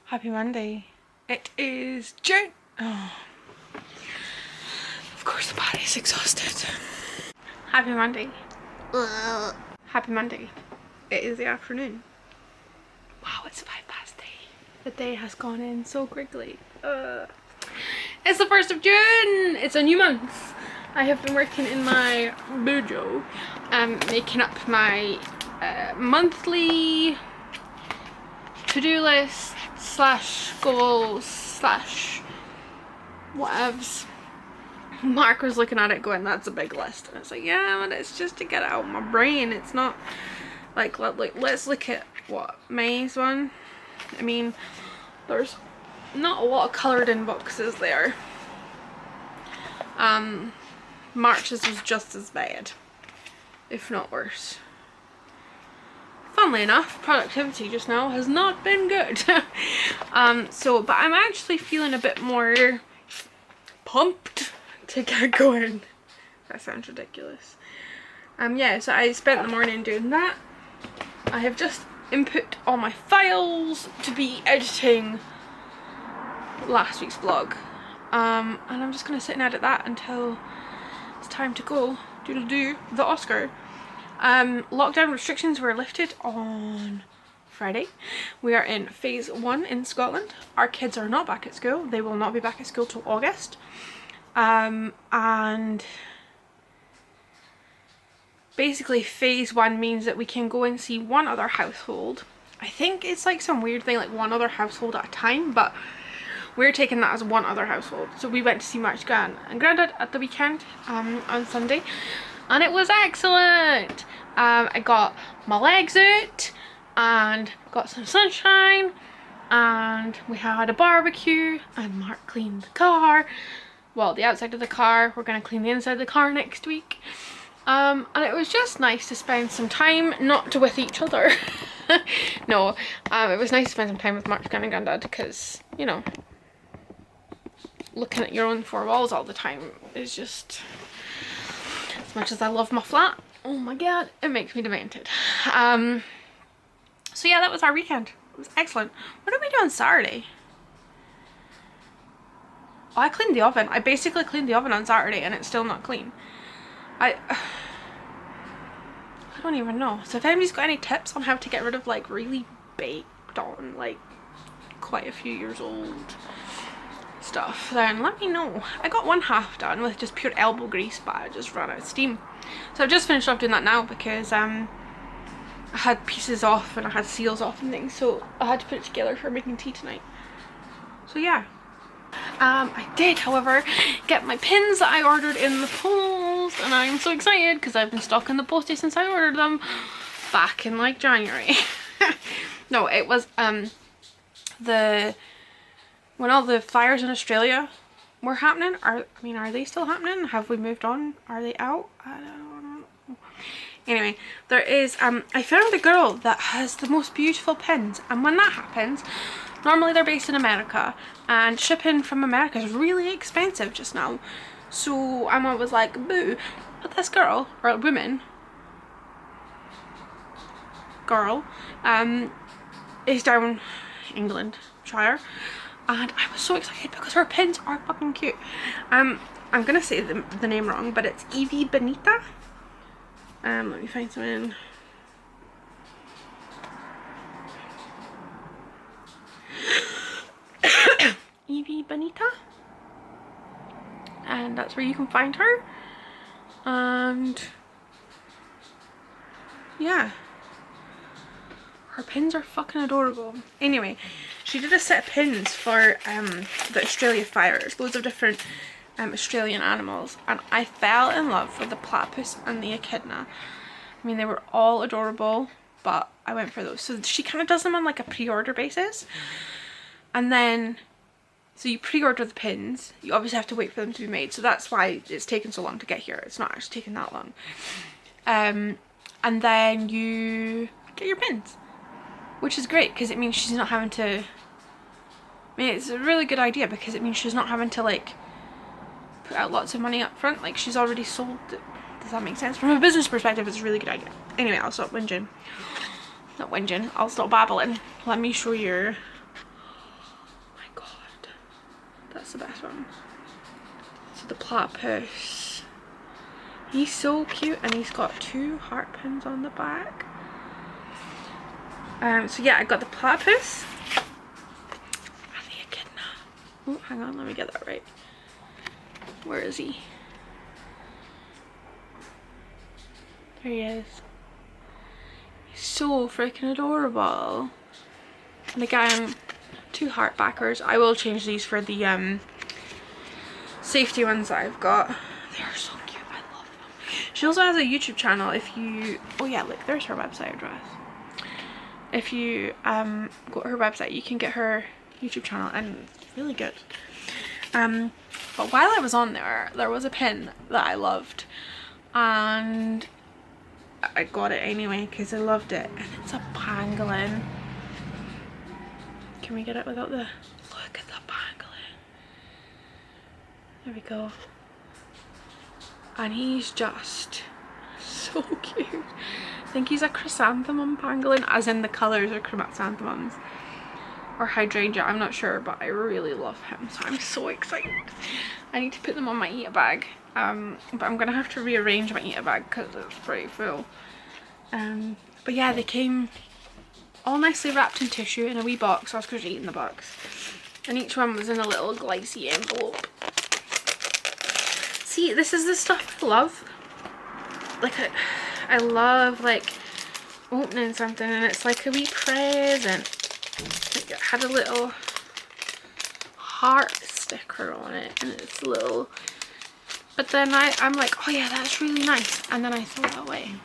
Happy Monday. It is June. Oh. Of course the body's exhausted. Happy Monday. Happy Monday. It is the afternoon. Wow, it's 3:05. The day has gone in so quickly. It's the 1st of June. It's a new month. I have been working in my bujo, making up my monthly to-do list / goals / whatevs. Mark was looking at it going, that's a big list, and it's like, yeah, but it's just to get it out of my brain. It's not like, let's look at what May's one. I mean, there's not a lot of coloured in boxes there. March's was just as bad, if not worse. Funnily enough, productivity just now has not been good. But I'm actually feeling a bit more pumped to get going. That sounds ridiculous. Yeah, so I spent the morning doing that. I have just input all my files to be editing last week's vlog. And I'm just gonna sit and edit that until it's time to go. Doodle-doo, the Oscar. Lockdown restrictions were lifted on Friday. We are in phase 1 in Scotland. Our kids are not back at school. They will not be back at school till August. And basically phase 1 means that we can go and see one other household. I think it's like some weird thing, like one other household at a time, but we're taking that as one other household. So we went to see Mark's gran and granddad at the weekend, on Sunday, and it was excellent. I got my legs out and got some sunshine, and we had a barbecue, and Mark cleaned the car. Well, the outside of the car. We're gonna clean the inside of the car next week. And it was just nice to spend some time, not with each other. No, it was nice to spend some time with Mark's gran and granddad, because, you know, looking at your own four walls all the time is just, as much as I love my flat, oh my god, it makes me demented. So yeah, that was our weekend. It was excellent. What did we do on Saturday? Oh, I cleaned the oven. I basically cleaned the oven on Saturday and it's still not clean. I don't even know. So if anybody's got any tips on how to get rid of like really baked on, like quite a few years old stuff, then let me know. I got one half done with just pure elbow grease, but I just ran out of steam. So I've just finished off doing that now because I had pieces off and I had seals off and things, so I had to put it together for making tea tonight. So yeah. I did, however, get my pins that I ordered in the post, and I'm so excited because I've been stuck in the postie since I ordered them back in like January. No, it was when all the fires in Australia were happening. Are they still happening? Have we moved on? Are they out? I don't know. Anyway, there is I found a girl that has the most beautiful pins, and when that happens, normally they're based in America, and shipping from America is really expensive just now. So I'm always like, boo. But this girl, or woman, girl, is down Englandshire, and I was so excited because her pins are fucking cute. I'm gonna say the name wrong, but it's Evy Benita. Let me find some in. Evy Benita, and that's where you can find her. And yeah, her pins are fucking adorable. Anyway, she did a set of pins for the Australia fires, loads of different Australian animals, and I fell in love with the platypus and the echidna. I mean, they were all adorable, but I went for those. So she kind of does them on like a pre-order basis, and then so you pre-order the pins, you obviously have to wait for them to be made, so that's why it's taken so long to get here. It's not actually taken that long. And then you get your pins, which is great because it means she's not having to, I mean, it's a really good idea because it means she's not having to like put out lots of money up front, like she's already sold it. Does that make sense? From a business perspective, it's a really good idea. Anyway, I'll stop whinging. Not whinging, I'll stop babbling. Let me show you That's the best one. So the platypus. He's so cute, and he's got 2 heart pins on the back. So yeah, I got the platypus. And the echidna. Oh, hang on, let me get that right. Where is he? There he is. He's so freaking adorable. And again, 2 heart backers. I will change these for the safety ones that I've got. They are so cute. I love them. She also has a YouTube channel. If you, oh yeah, look, there's her website address. If you go to her website, you can get her YouTube channel, and it's really good. But while I was on there was a pin that I loved, and I got it anyway because I loved it, and it's a pangolin. Can we get it without the, look at the pangolin. There we go. And he's just so cute. I think he's a chrysanthemum pangolin, as in the colours are chrysanthemums or hydrangea, I'm not sure, but I really love him, so I'm so excited. I need to put them on my eat bag, but I'm gonna have to rearrange my eat bag because it's pretty full. But yeah, they came all nicely wrapped in tissue in a wee box. I was going to eat in the box, and each one was in a little glycine envelope. See, this is the stuff I love. Like I love like opening something and it's like a wee present. Like it had a little heart sticker on it, and it's a little, but then I'm like, oh yeah, that's really nice, and then I throw it away.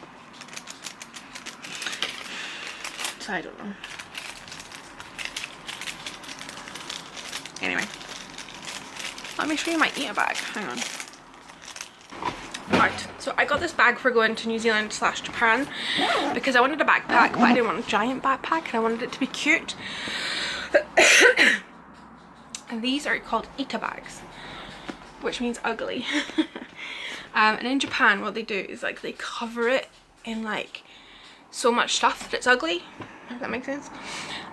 So I don't know. Anyway, let me show you my eat bag. Hang on. Right, so I got this bag for going to New Zealand / Japan because I wanted a backpack, but I didn't want a giant backpack, and I wanted it to be cute. And these are called Ita bags, which means ugly. And in Japan, what they do is like they cover it in like so much stuff that it's ugly, if that makes sense.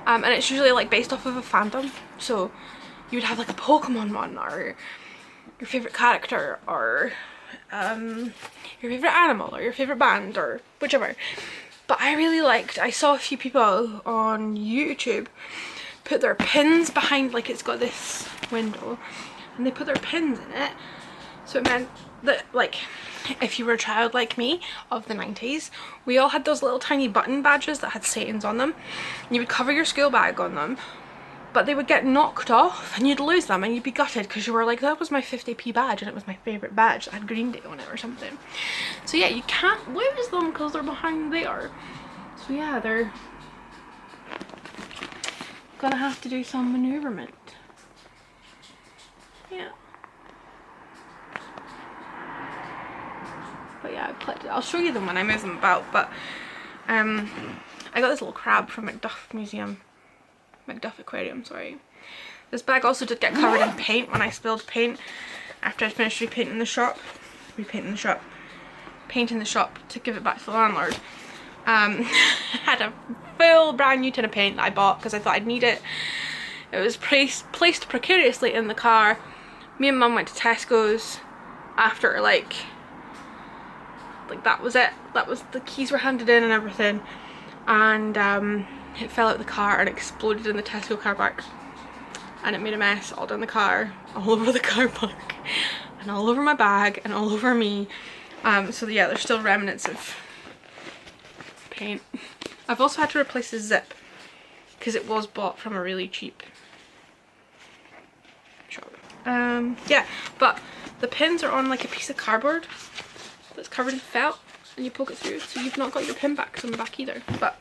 And it's usually like based off of a fandom, so you would have like a Pokemon one, or your favorite character, or your favorite animal, or your favorite band, or whichever. But I really liked, I saw a few people on YouTube put their pins behind, like it's got this window, and they put their pins in it, so it meant that like if you were a child like me of the 90s, we all had those little tiny button badges that had Satans on them. You would cover your school bag on them, but they would get knocked off and you'd lose them, and you'd be gutted because you were like, that was my 50p badge and it was my favourite badge that had Green Day on it or something. So yeah, you can't lose them because they're behind there. So yeah, they're gonna have to do some manoeuvrement. Yeah. But yeah, I've collected, I'll show you them when I move them about, but I got this little crab from Macduff Aquarium, sorry. This bag also did get covered in paint when I spilled paint after I'd finished painting the shop to give it back to the landlord. Had a full brand new tin of paint that I bought because I thought I'd need it. It was placed precariously in the car. Me and Mum went to Tesco's after like that was it. That was, the keys were handed in and everything, and it fell out the car and exploded in the Tesco car park, and it made a mess all down the car, all over the car park, and all over my bag, and all over me. So yeah, there's still remnants of paint. I've also had to replace the zip because it was bought from a really cheap shop. Yeah, but the pins are on like a piece of cardboard that's covered in felt, and you poke it through, so you've not got your pin backs on the back either. But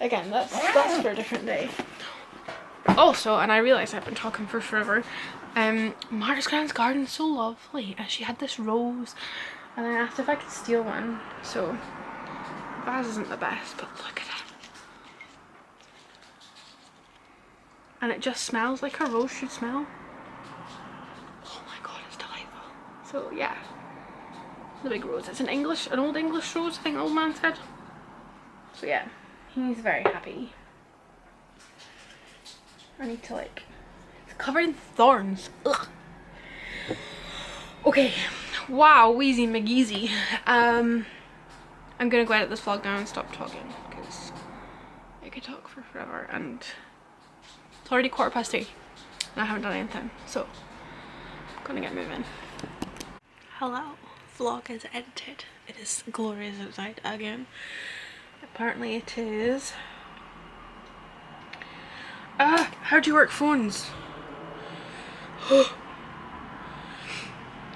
again, that's for a different day. Also, and I realise I've been talking for forever, Margaret's Grand's garden's so lovely, and she had this rose, and I asked if I could steal one. So the vase isn't the best, but look at it, and it just smells like a rose should smell. Oh my god, it's delightful. So yeah, the big rose. It's an old English rose, I think the old man said. So yeah, he's very happy. I need to like, it's covered in thorns. Ugh. Okay, wow, Wheezy McGeezy. I'm gonna go edit this vlog now and stop talking because I could talk for forever and it's already 3:15 and I haven't done anything, so I'm gonna get moving. Hello, vlog is edited. It is glorious outside again. Apparently it is. How do you work phones?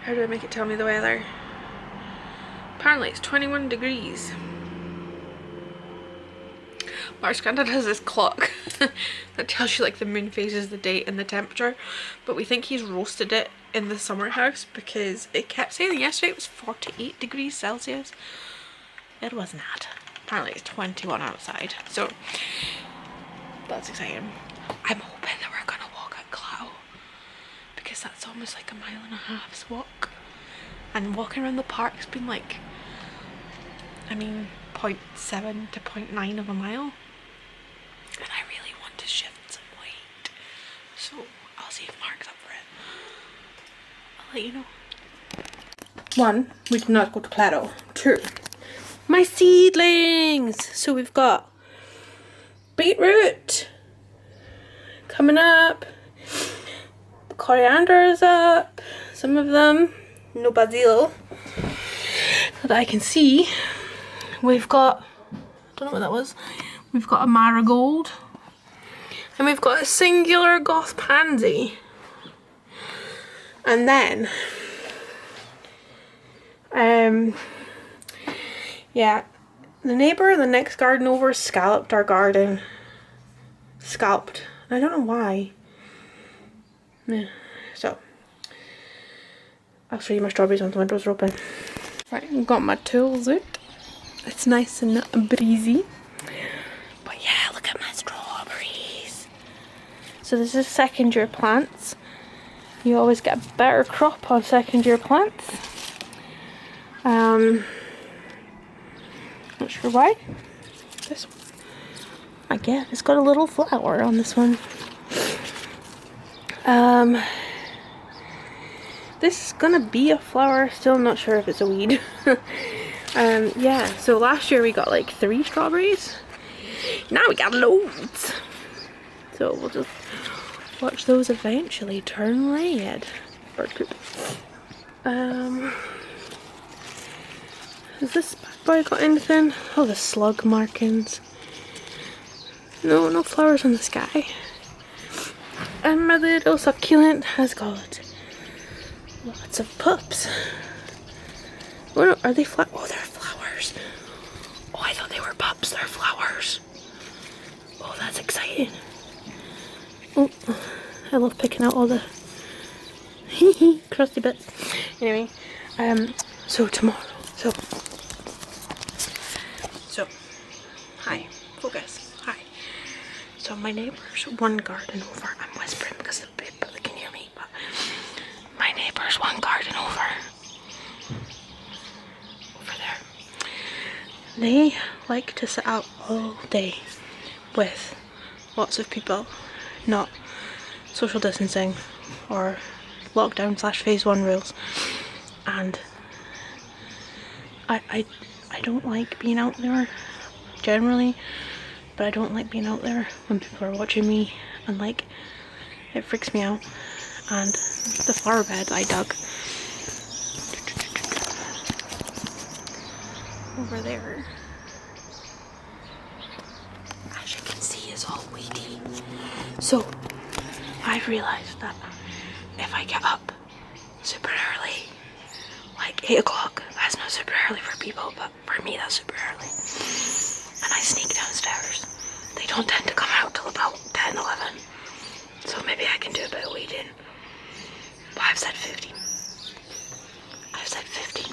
How do I make it tell me the weather? Apparently it's 21 degrees. Mark's granddad has this clock that tells you like the moon phases, the date and the temperature, but we think he's roasted it in the summer house because it kept saying yesterday it was 48 degrees Celsius. It was not. Apparently it's 21 outside, so that's exciting. I'm hoping that we're gonna walk at Clow because that's almost like a 1.5 mile walk, and walking around the park's been like, I mean, 0.7 to 0.9 of a mile, and I really want to shift some weight, so I'll see if Mark's up for it. I'll let you know. 1, we did not go to Claro. 2, my seedlings. So we've got beetroot coming up, coriander is up, some of them, no basil that I can see. We've got, I don't know what that was, we've got a marigold, and we've got a singular goth pansy, and then yeah, the neighbour in the next garden over scalloped our garden. Scalped. I don't know why. Yeah. So I'll show you my strawberries once the windows are open. Right, I've got my tools out. It's nice and breezy. But yeah, look at my strawberries. So this is second year plants. You always get a better crop on second year plants. Not sure why. This one, again, it's got a little flower on this one. This is gonna be a flower, still not sure if it's a weed. Yeah, so last year we got like 3 strawberries. Now we got loads. So we'll just watch those eventually turn red. Bird poop. Has this bad boy got anything? Oh, the slug markings. No flowers in the sky. And my little succulent has got lots of pups. Oh no, are they oh, they're flowers. Oh, I thought they were pups, they're flowers. Oh, that's exciting. Oh, I love picking out all the crusty bits. Anyway, so tomorrow, so, hi, focus, hi. So my neighbour's one garden over, I'm whispering because they can hear me, but my neighbour's one garden over there. They like to sit out all day with lots of people, not social distancing or lockdown / phase 1 rules, and I don't like being out there generally, but I don't like being out there when people are watching me, and like it freaks me out. And the flower bed I dug over there, as you can see, is all weedy. So I've realised that if I get up super early, like 8 o'clock, that's not super early for people, but for me that's super early, and I sneak downstairs, they don't tend to come out till about 10, 11, so maybe I can do a bit of weeding. But I've said 15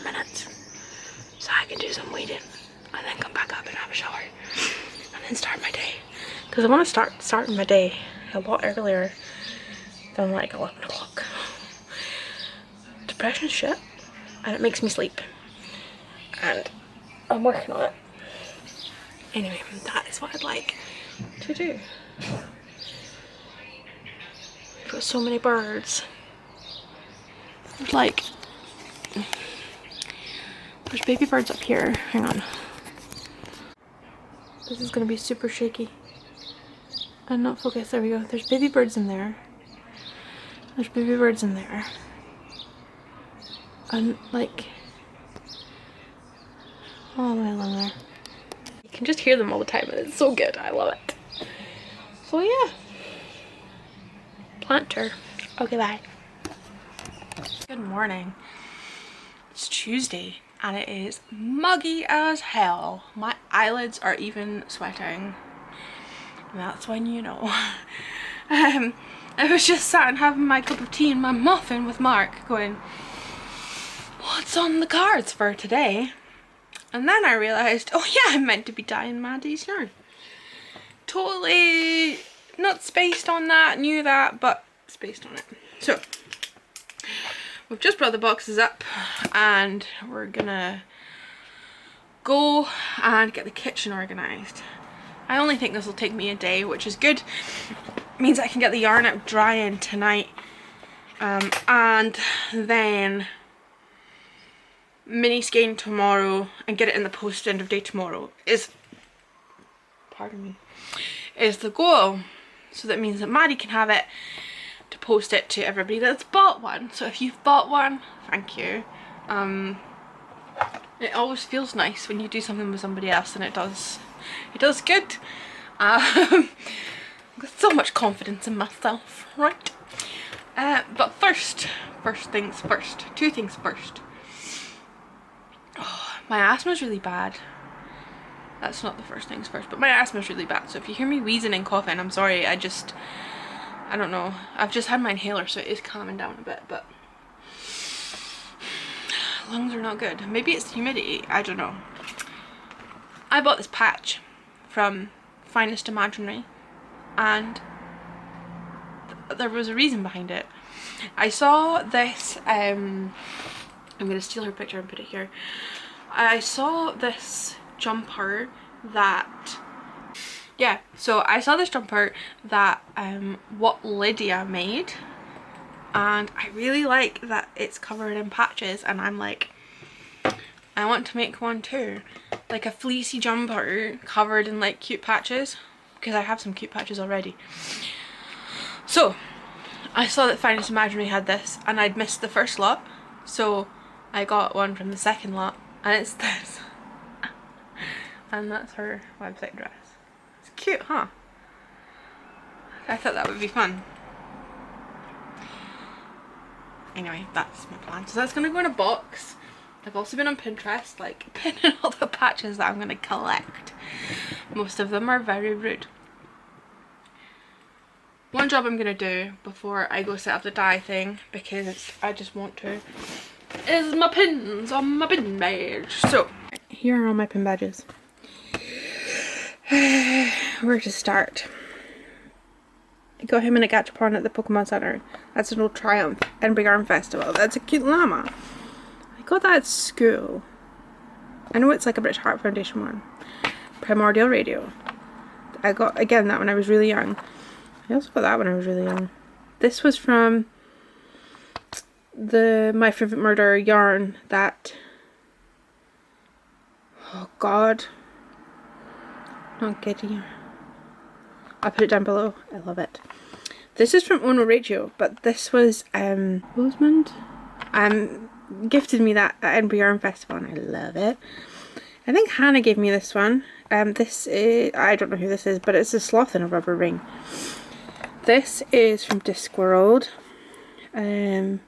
minutes, so I can do some weeding and then come back up and have a shower and then start my day, because I want to start starting my day a lot earlier than like 11 o'clock. Depression's shit and it makes me sleep, and I'm working on it. Anyway, that is what I'd like to do. We've got so many birds. Like, there's baby birds up here. Hang on. This is gonna be super shaky. And not focus. There we go. There's baby birds in there. There's baby birds in there. And like, all the way along there. You can just hear them all the time and it's so good. I love it. So yeah. Planter. Okay, bye. Good morning. It's Tuesday and it is muggy as hell. My eyelids are even sweating. And that's when you know. I was just sat and having my cup of tea and my muffin with Mark going, what's on the cards for today? And then I realised, oh yeah, I'm meant to be dyeing Maddie's yarn. Totally not spaced on that, knew that, but spaced on it. So, we've just brought the boxes up and we're gonna go and get the kitchen organised. I only think this will take me a day, which is good. It means I can get the yarn out drying tonight. And then mini skein tomorrow and get it in the post end of day tomorrow is, pardon me, is the goal. So that means that Maddie can have it to post it to everybody that's bought one. So if you've bought one, thank you. It always feels nice when you do something with somebody else and it does good. I've got so much confidence in myself, right? But first things first. Two things first. Oh, my asthma's really bad. That's not the first things first, but my asthma's really bad. So if you hear me wheezing and coughing, I'm sorry. I don't know. I've just had my inhaler, so it is calming down a bit, but lungs are not good. Maybe it's the humidity. I don't know. I bought this patch from Finest Imaginary, and there was a reason behind it. I saw this, I'm going to steal her picture and put it here. I saw this jumper that, yeah, so I saw this jumper that Whatlydiamade, and I really like that it's covered in patches, and I'm like, I want to make one too. Like a fleecy jumper covered in like cute patches, because I have some cute patches already. So I saw that Finest Imaginary had this and I'd missed the first lot, so I got one from the second lot and it's this. And that's her website dress. It's cute, huh? I thought that would be fun. Anyway, that's my plan. So that's gonna go in a box. I've also been on Pinterest, like, pinning all the patches that I'm going to collect. Most of them are very rude. One job I'm going to do before I go set up the dye thing, because I just want to, is my pins on my pin badge. So, here are all my pin badges. Where to start? I got him in a gachapon at the Pokemon Center. That's an old Triumph and Big Arm Festival. That's a cute llama. Got that at school. I know it's like a British Heart Foundation one. Primordial Radio. I got, again, that when I was really young. I also got that when I was really young. This was from the My Favorite Murder yarn that, oh god, not getting. I'll put it down below. I love it. This is from Ono Ratio, but this was Rosamund. Gifted me that at Edinburgh Yarn Festival and I love it. I think Hannah gave me this one. This is, I don't know who this is, but it's a sloth in a rubber ring. This is from Discworld. Is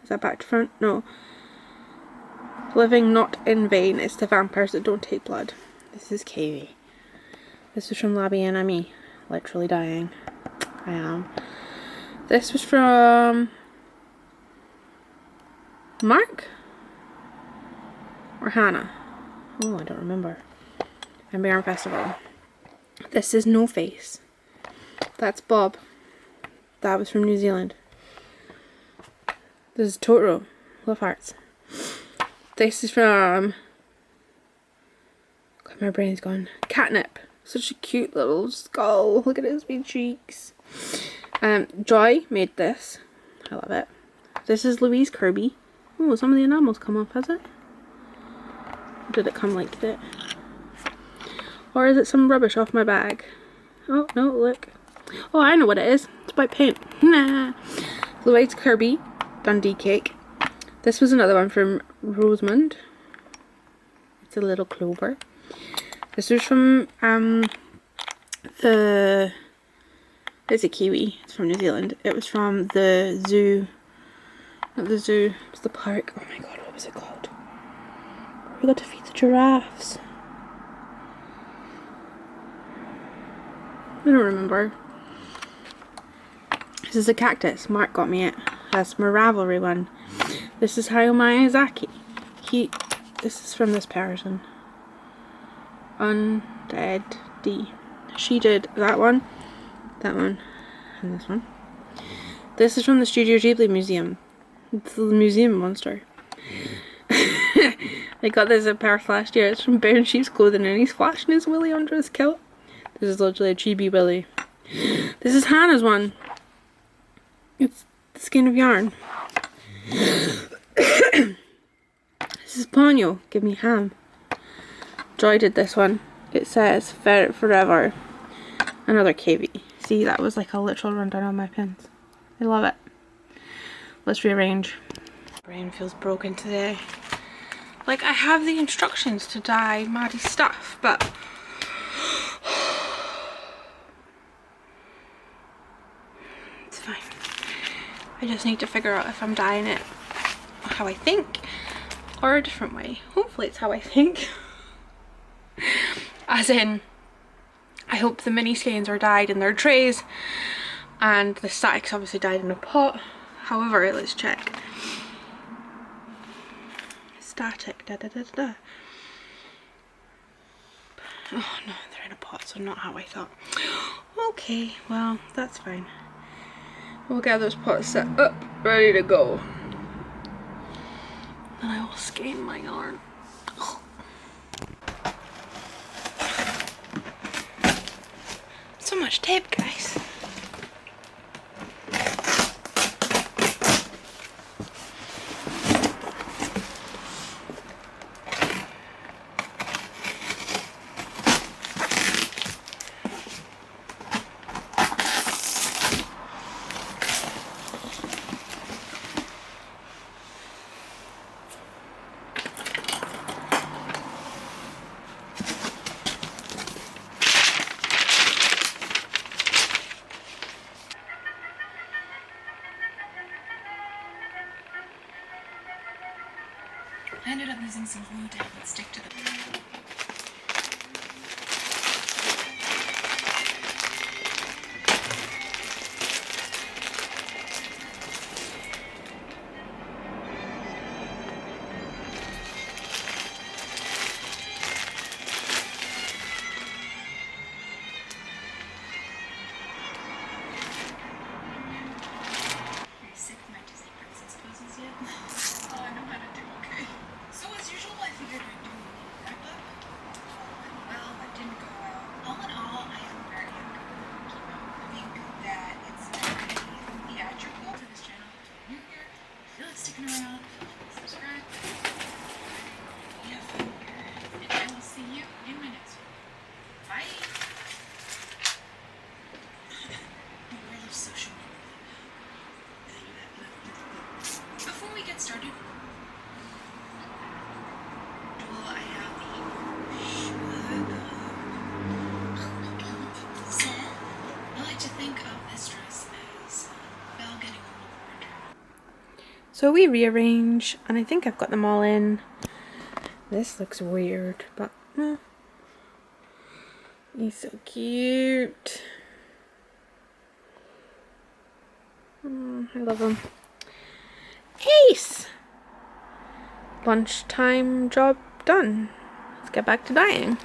that back to front? No. Living Not in Vain. It's the vampires that don't take blood. This is Kavy. This was from Labby and Me. Literally dying. I am. This was from Mark? Or Hannah? Oh, I don't remember. And Yarn Festival. This is No Face. That's Bob. That was from New Zealand. This is Totoro. Love Hearts. This is from, God, my brain's gone. Catnip. Such a cute little skull. Look at his big cheeks. Joy made this. I love it. This is Louise Kirby. Oh, some of the enamels come off, has it? Or did it come like that? Or is it some rubbish off my bag? Oh, no, look. Oh, I know what it is. It's white paint. Nah. Louise Kirby Dundee cake. This was another one from Rosamond. It's a little clover. This was from it's a kiwi. It's from New Zealand. It was from the zoo. Not the zoo. It's the park. Oh my god, what was it called? We got to feed the giraffes. I don't remember. This is a cactus. Mark got me it. That's my Ravelry one. This is Hayao Miyazaki. This is from this person. Undead D. She did that one, and this one. This is from the Studio Ghibli Museum. It's the museum monster. I got this at Perth last year. It's from Bear in Sheep's Clothing and he's flashing his willy under his kilt. This is literally a chibi willy. This is Hannah's one. It's the skein of yarn. This is Ponyo. Give me ham. Joy did this one. It says Ferret forever. Another KV. See, that was like a literal rundown on my pins. I love it. Let's rearrange. Brain feels broken today. Like, I have the instructions to dye Maddie's stuff, but it's fine. I just need to figure out if I'm dyeing it how I think or a different way. Hopefully it's how I think. As in, I hope the mini skeins are dyed in their trays and the static's obviously dyed in a pot. However, let's check. Static, da da da da da. Oh no, they're in a pot, so not how I thought. Okay, well, that's fine. We'll get those pots set up, ready to go. Then I will skein my yarn. So much tape, guys. I ended up using some glue to help it stick to the... So we rearrange, and I think I've got them all in. This looks weird, but he's so cute. I love him. Ace! Lunchtime job done. Let's get back to dyeing.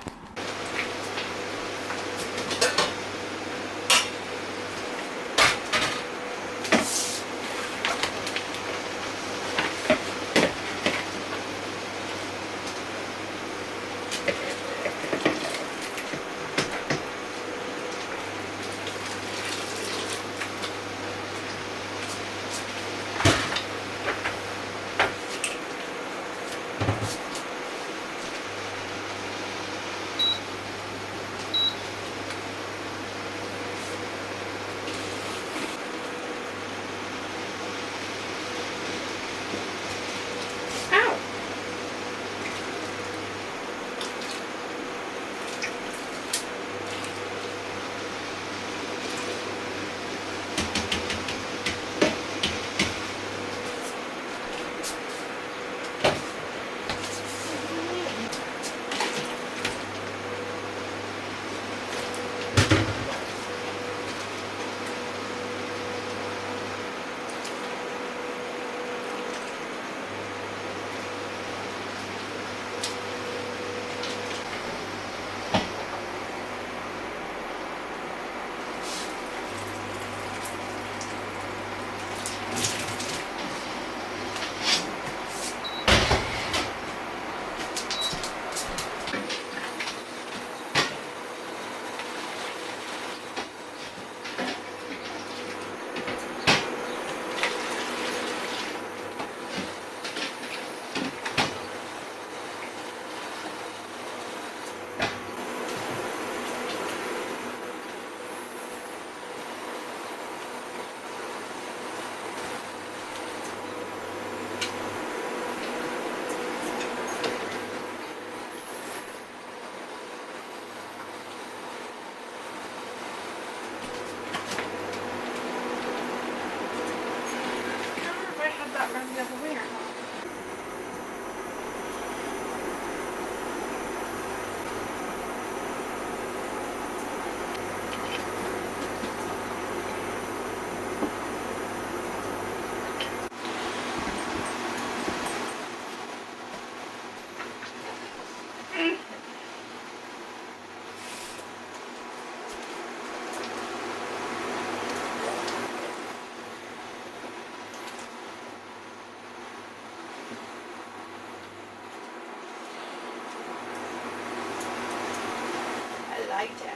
The other way or not. I liked it.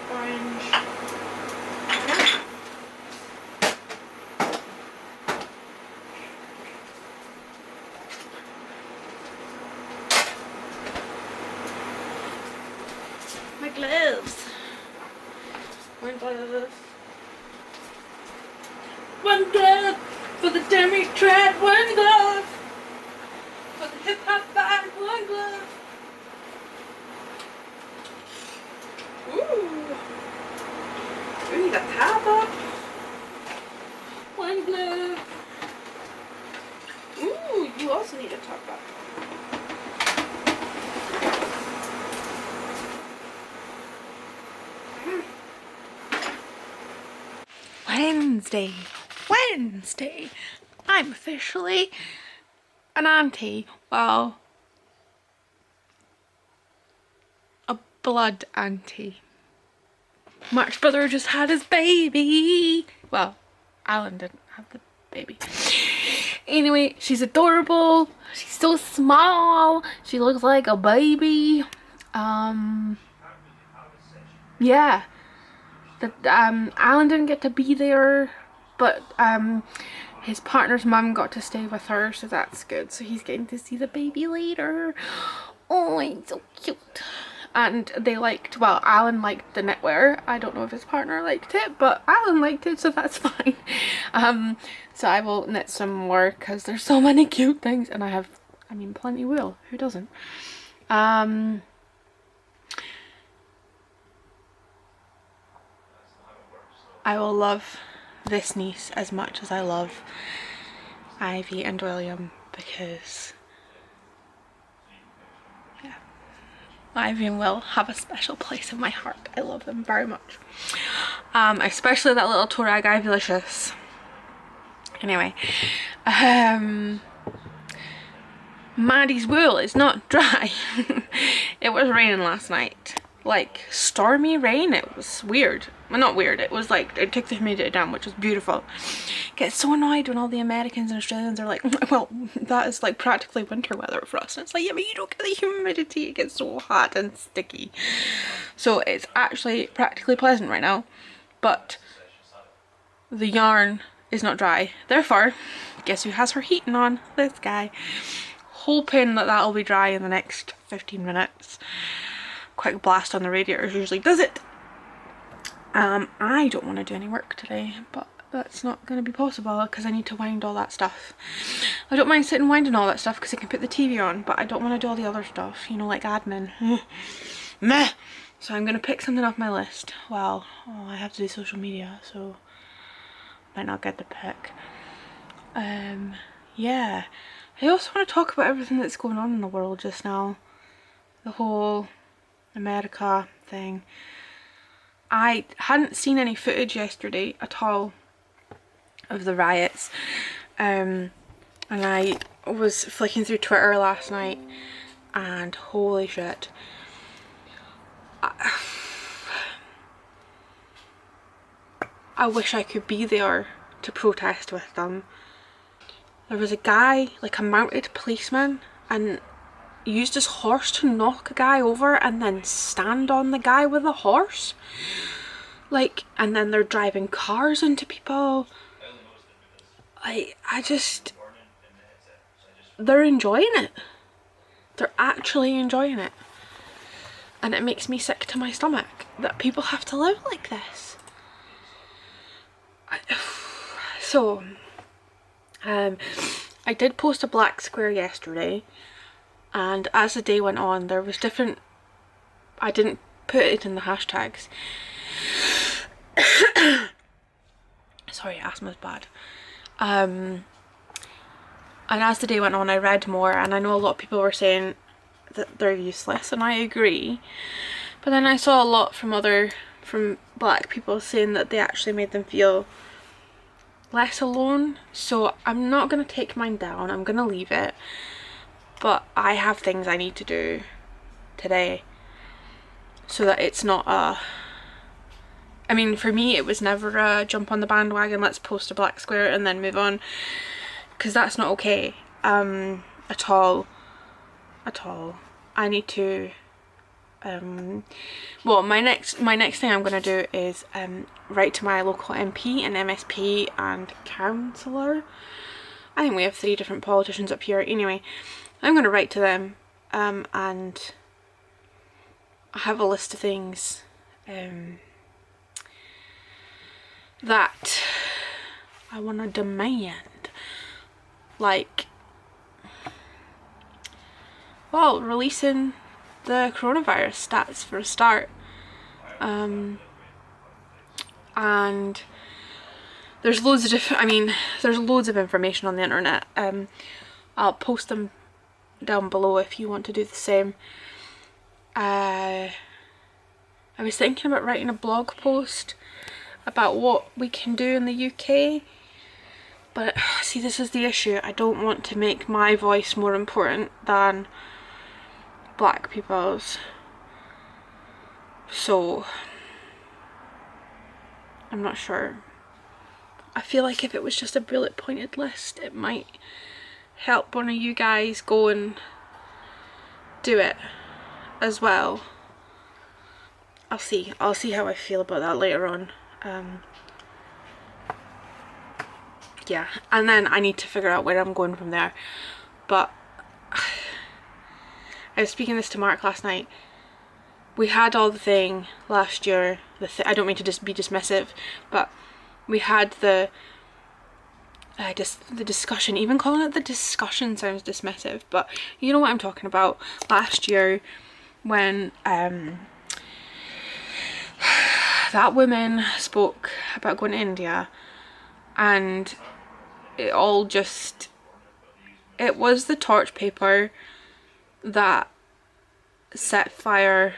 Orange. My gloves. One glove. One glove for the demi trad. One glove for the hip hop vibe. One glove. Ooh. We need a top up. One glove. Ooh, you also need a top up. Wednesday. I'm officially an auntie. Well, a blood auntie. Mark's brother just had his baby. Well, Alan didn't have the baby. Anyway, she's adorable. She's so small. She looks like a baby. Yeah. Alan didn't get to be there, but his partner's mum got to stay with her, so that's good. So he's getting to see the baby later. Oh, he's so cute. And they liked, well, Alan liked the knitwear. I don't know if his partner liked it, but Alan liked it, so that's fine. So I will knit some more because there's so many cute things, and I mean, plenty will. Who doesn't? I will love this niece as much as I love Ivy and William, because yeah, Ivy and Will have a special place in my heart. I love them very much. Especially that little Torag Ivylicious. Anyway, Maddie's wool is not dry. It was raining last night. Like stormy rain. It was weird. Well, not weird, it was like, it took the humidity down, which was beautiful. Get so annoyed when all the Americans and Australians are like, well, that is like practically winter weather for us. And it's like, yeah, but you don't get the humidity, it gets so hot and sticky. So it's actually practically pleasant right now, but the yarn is not dry. Therefore, guess who has her heating on? This guy. Hoping that that'll be dry in the next 15 minutes. Quick blast on the radiators usually does it. I don't want to do any work today, but that's not going to be possible because I need to wind all that stuff. I don't mind sitting winding all that stuff because I can put the TV on, but I don't want to do all the other stuff, you know, like admin. Meh. So I'm gonna pick something off my list. Well, I have to do social media, so might not get the pick. Yeah. I also want to talk about everything that's going on in the world just now. The whole America thing. I hadn't seen any footage yesterday at all of the riots. And I was flicking through Twitter last night and holy shit. I wish I could be there to protest with them. There was a guy, like a mounted policeman, and used his horse to knock a guy over and then stand on the guy with a horse. Like, and then they're driving cars into people. I just... They're enjoying it. They're actually enjoying it. And it makes me sick to my stomach that people have to live like this. I did post a black square yesterday, and as the day went on there was different... I didn't put it in the hashtags. Sorry, asthma's bad. And as the day went on I read more, and I know a lot of people were saying that they're useless, and I agree, but then I saw a lot from black people saying that they actually made them feel less alone. So I'm not going to take mine down, I'm going to leave it, but I have things I need to do today so that it's not a... I mean, for me it was never a jump on the bandwagon, let's post a black square and then move on, because that's not okay at all. I need to well, my next thing I'm going to do is write to my local MP and MSP and councillor. I think we have 3 different politicians up here. Anyway, I'm going to write to them and I have a list of things that I want to demand. Like, well, releasing the coronavirus stats for a start, and there's loads of there's loads of information on the internet. I'll post them down below if you want to do the same. I was thinking about writing a blog post about what we can do in the UK, but see, this is the issue. I don't want to make my voice more important than black people's, so I'm not sure. I feel like if it was just a bullet pointed list it might help one of you guys go and do it as well. I'll see how I feel about that later on. Yeah, and then I need to figure out where I'm going from there. But I was speaking this to Mark last night. We had all the thing last year. I don't mean to just be dismissive, but we had the discussion. Even calling it the discussion sounds dismissive, but you know what I'm talking about. Last year, when that woman spoke about going to India, and it all just... It was the torch paper that set fire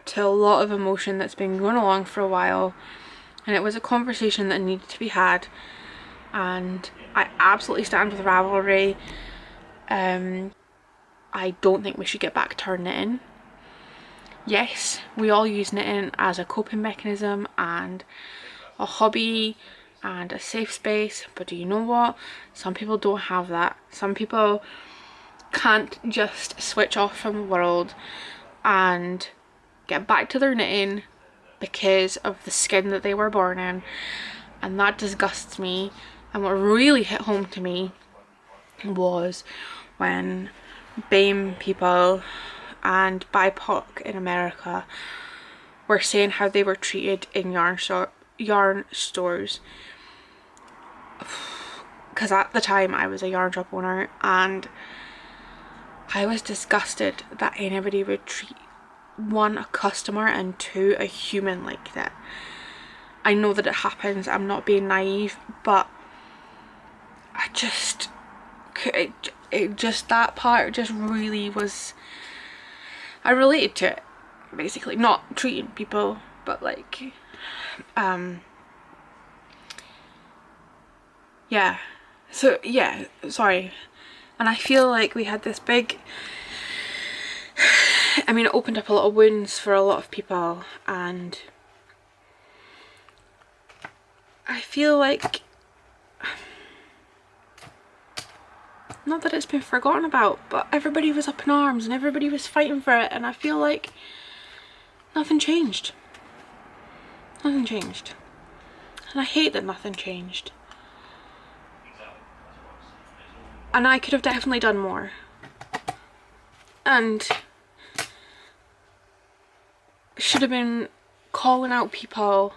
to a lot of emotion that's been going along for a while, and it was a conversation that needed to be had, and I absolutely stand with Ravelry. I don't think we should get back to our knitting. Yes, we all use knitting as a coping mechanism and a hobby and a safe space, but do you know what? Some people don't have that. Some people can't just switch off from the world and get back to their knitting because of the skin that they were born in, and that disgusts me. And what really hit home to me was when BAME people and BIPOC in America were saying how they were treated in yarn stores. Because at the time I was a yarn shop owner, and I was disgusted that anybody would treat one, a customer, and two, a human like that. I know that it happens, I'm not being naive, but I just, it just, that part just really was, I related to it, basically. Not treating people, but like, yeah. So, yeah, sorry. And I feel like we had this big, I mean, it opened up a lot of wounds for a lot of people, and I feel like, not that it's been forgotten about, but everybody was up in arms and everybody was fighting for it, and I feel like nothing changed. Nothing changed. And I hate that nothing changed. And I could have definitely done more. And should have been calling out people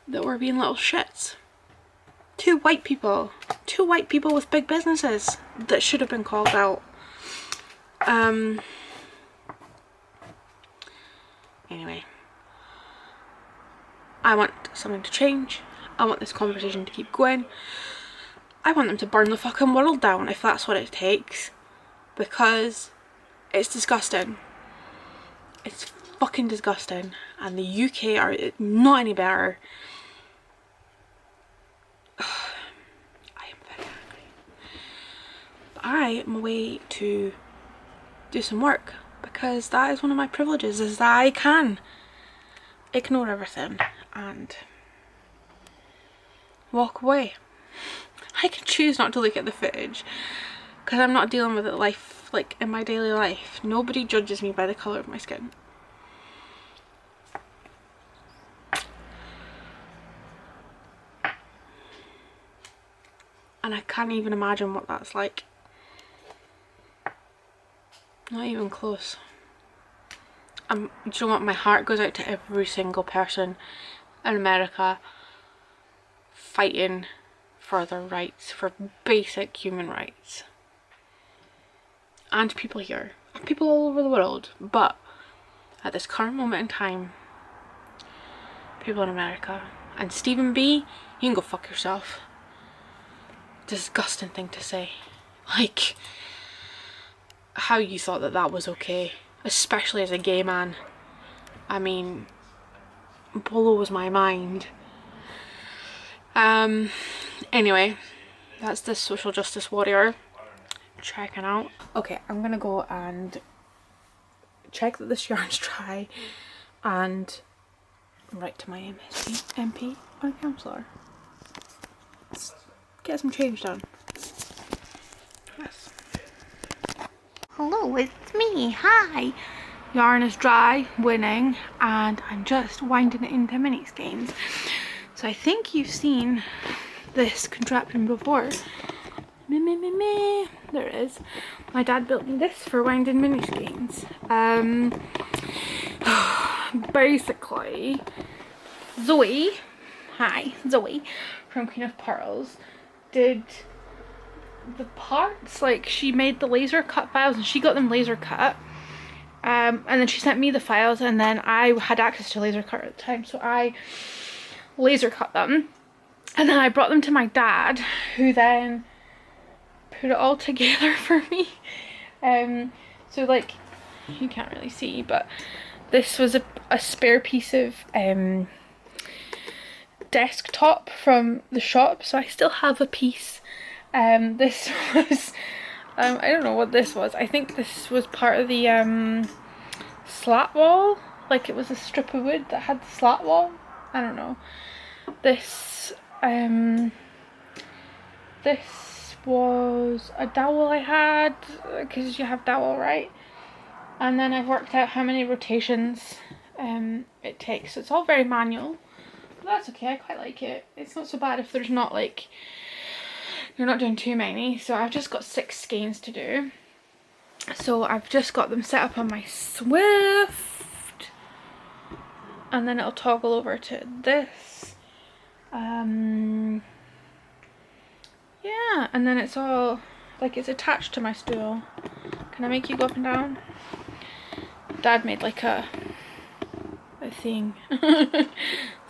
that were being little shits. Two white people with big businesses that should have been called out. Anyway, I want something to change. I want this conversation to keep going. I want them to burn the fucking world down if that's what it takes, because it's disgusting. It's fucking disgusting, and the UK are not any better. I am very angry. But I am away to do some work, because that is one of my privileges, is that I can ignore everything and walk away. I can choose not to look at the footage because I'm not dealing with it like in my daily life. Nobody judges me by the colour of my skin. And I can't even imagine what that's like. Not even close. Do you know what? My heart goes out to every single person in America fighting for their rights, for basic human rights. And people here, and people all over the world. But at this current moment in time, people in America, and Stephen B, you can go fuck yourself. Disgusting thing to say. Like, how you thought that that was okay, especially as a gay man. I mean, blows my mind. Anyway, that's this social justice warrior checking out. Okay, I'm gonna go and check that this yarn's dry and write to my MP or councillor. Let's get some change done. Yes. Hello, it's me. Hi. Yarn is dry, winning, and I'm just winding it into mini skeins. So I think you've seen this contraption before. There it is. My dad built me this for winding mini skeins. Basically, Zoe, hi, Zoe from Queen of Pearls, did the parts, like she made the laser cut files and she got them laser cut. And then she sent me the files, and then I had access to laser cut at the time, so I laser cut them, and then I brought them to my dad, who then put it all together for me. So like, you can't really see, but this was a spare piece of desktop from the shop, so I still have a piece. This was I don't know what this was. I think this was part of the slat wall, like it was a strip of wood that had the slat wall. I don't know. This this was a dowel I had, because you have dowel, right? And then I've worked out how many rotations it takes. So it's all very manual, but that's okay. I quite like it. It's not so bad if there's not like, you're not doing too many. So I've just got 6 skeins to do. So I've just got them set up on my Swift, and then it'll toggle over to this. Yeah, and then it's all like, it's attached to my stool. Can I make you go up and down? Dad made like a thing.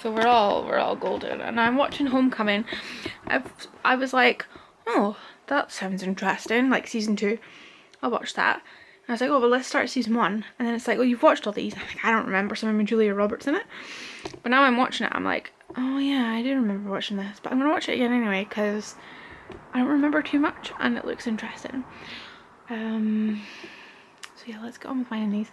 So we're all golden, and I'm watching Homecoming. I was like, oh, that sounds interesting, like season 2. I'll watch that. And I was like, oh well, let's start season 1. And then it's like, oh, you've watched all these. I'm like, I don't remember some of Julia Roberts in it. But now I'm watching it, I'm like, oh yeah, I do remember watching this, but I'm gonna watch it again anyway because I don't remember too much and it looks interesting. So yeah, let's get on with finding these.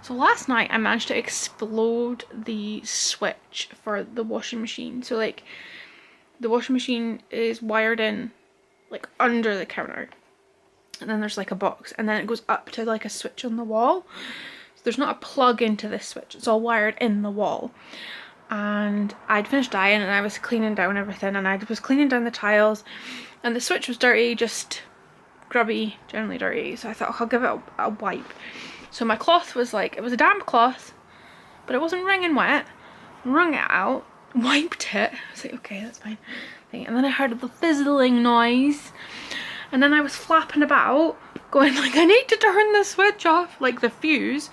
So last night I managed to explode the switch for the washing machine. So like the washing machine is wired in like under the counter, and then there's like a box, and then it goes up to like a switch on the wall. So there's not a plug into this switch, it's all wired in the wall. And I'd finished dyeing and I was cleaning down everything, and I was cleaning down the tiles, and the switch was dirty, just grubby, generally dirty. So I thought, I'll give it a wipe. So my cloth was like, it was a damp cloth, but it wasn't wringing wet. Wrung it out, wiped it. I was like, okay, that's fine. And then I heard the fizzling noise, and then I was flapping about, going like, I need to turn the switch off, like the fuse.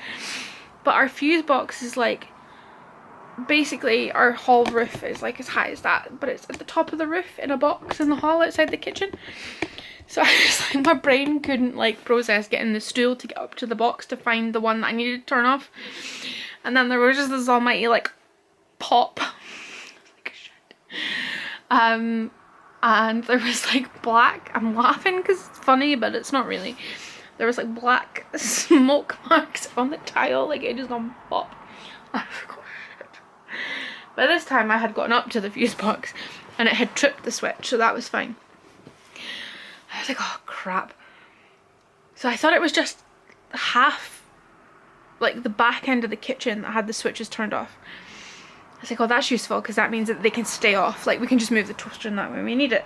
But our fuse box is like, basically our hall roof is like as high as that, but it's at the top of the roof in a box in the hall outside the kitchen. So I was like, my brain couldn't like process getting the stool to get up to the box to find the one that I needed to turn off. And then there was just this almighty like pop. Like shit. And there was like black, I'm laughing because it's funny, but it's not really. There was like black smoke marks on the tile, like it just gone pop. I was like, oh shit. By this time I had gotten up to the fuse box and it had tripped the switch, so that was fine. I was like, oh crap. So I thought it was just half, like the back end of the kitchen that had the switches turned off. I was like, oh, that's useful because that means that they can stay off. Like we can just move the toaster in that way when we need it.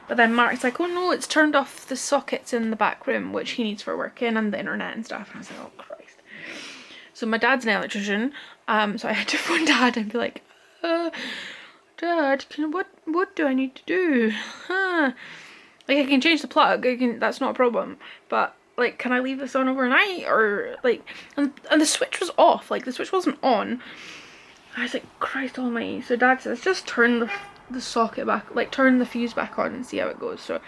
But then Mark's like, oh no, it's turned off the sockets in the back room, which he needs for working and the internet and stuff. And I was like, oh Christ. So my dad's an electrician. So I had to phone Dad and be like, Dad, what do I need to do? Like I can change the plug, that's not a problem, but like can I leave this on overnight, or like, and the switch was off, like the switch wasn't on. I was like, Christ almighty. So Dad says, just turn the socket back, like turn the fuse back on and see how it goes. So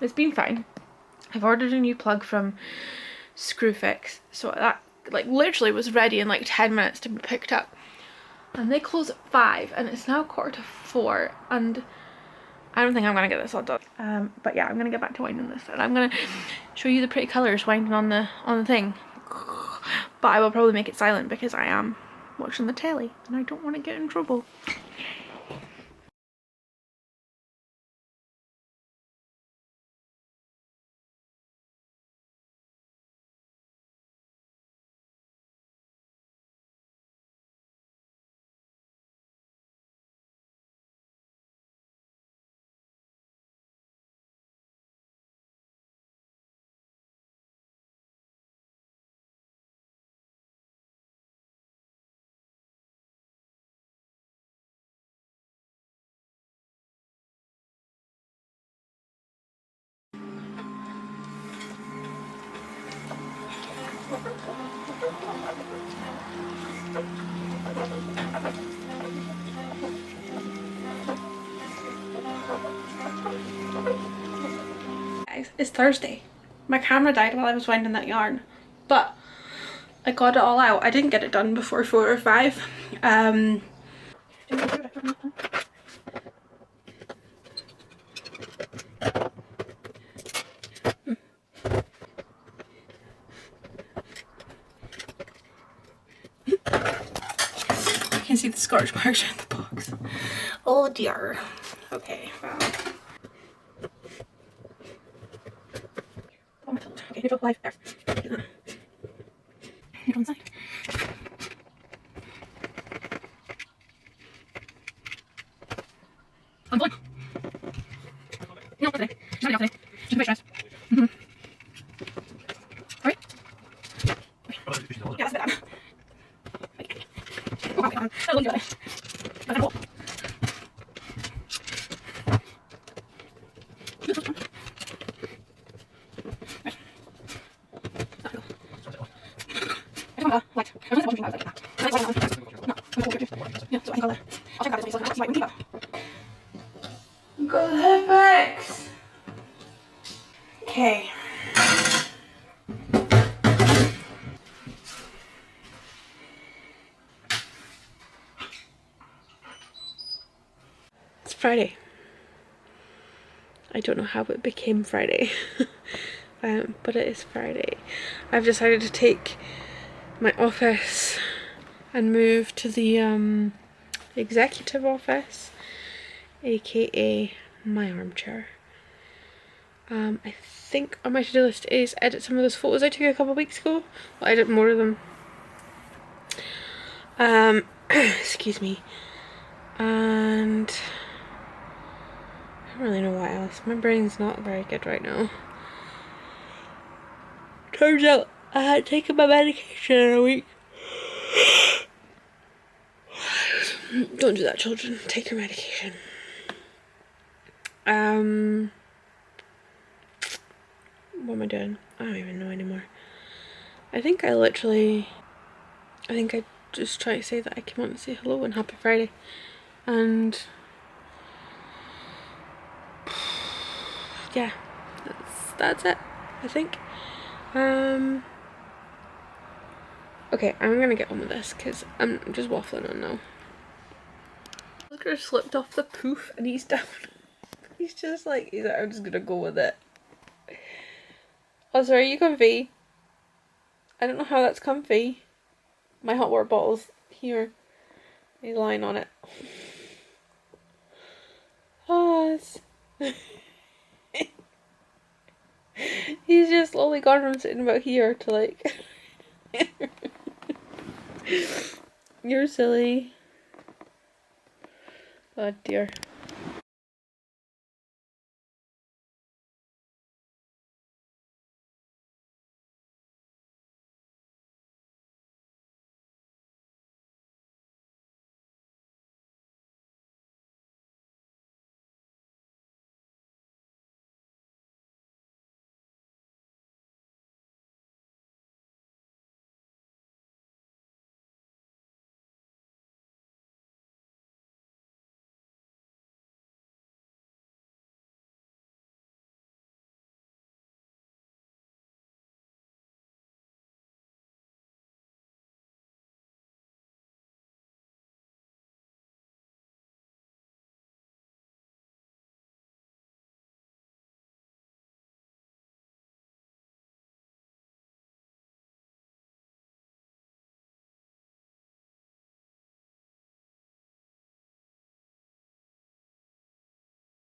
it's been fine. I've ordered a new plug from Screwfix, so that like literally was ready in like 10 minutes to be picked up, and they close at 5 and it's now 3:45, and I don't think I'm gonna get this all done. But yeah, I'm gonna get back to winding this, and I'm gonna show you the pretty colours winding on the thing. But I will probably make it silent because I am watching the telly and I don't want to get in trouble. Guys, it's Thursday. My camera died while I was winding that yarn, but I got it all out. I didn't get it done before 4 or 5. I can see the scorch marks in the box. Oh dear. Okay, well. Okay, you live there. You don't sign. I'm going. No, not today. She's not today. She's a bit stressed. Alright? Yeah, that's a bit bad. Oh, okay, I'll look at it. But I'm cool. What? There's no washing machine. No, no, yeah, so I think I'll check out this place. White Winter. Got the headbacks. Okay. It's Friday. I don't know how it became Friday. But it is Friday. I've decided to take my office and move to the executive office, aka my armchair. I think on my to-do list is edit some of those photos I took a couple of weeks ago. I'll edit more of them. Excuse me. And I don't really know what else. My brain's not very good right now. Turns out I hadn't taken my medication in a week. Don't do that, children. Take your medication. What am I doing? I don't even know anymore. I think I just try to say that I came on to say hello and happy Friday. And yeah, that's it, I think. Okay, I'm gonna get on with this because I'm just waffling on now. Look, I slipped off the poof and he's down. He's like, I'm just gonna go with it. Oh, sorry, are you comfy? I don't know how that's comfy. My hot water bottle's here. He's lying on it. Oh, he's just slowly gone from sitting about here to like... You're silly. Oh dear.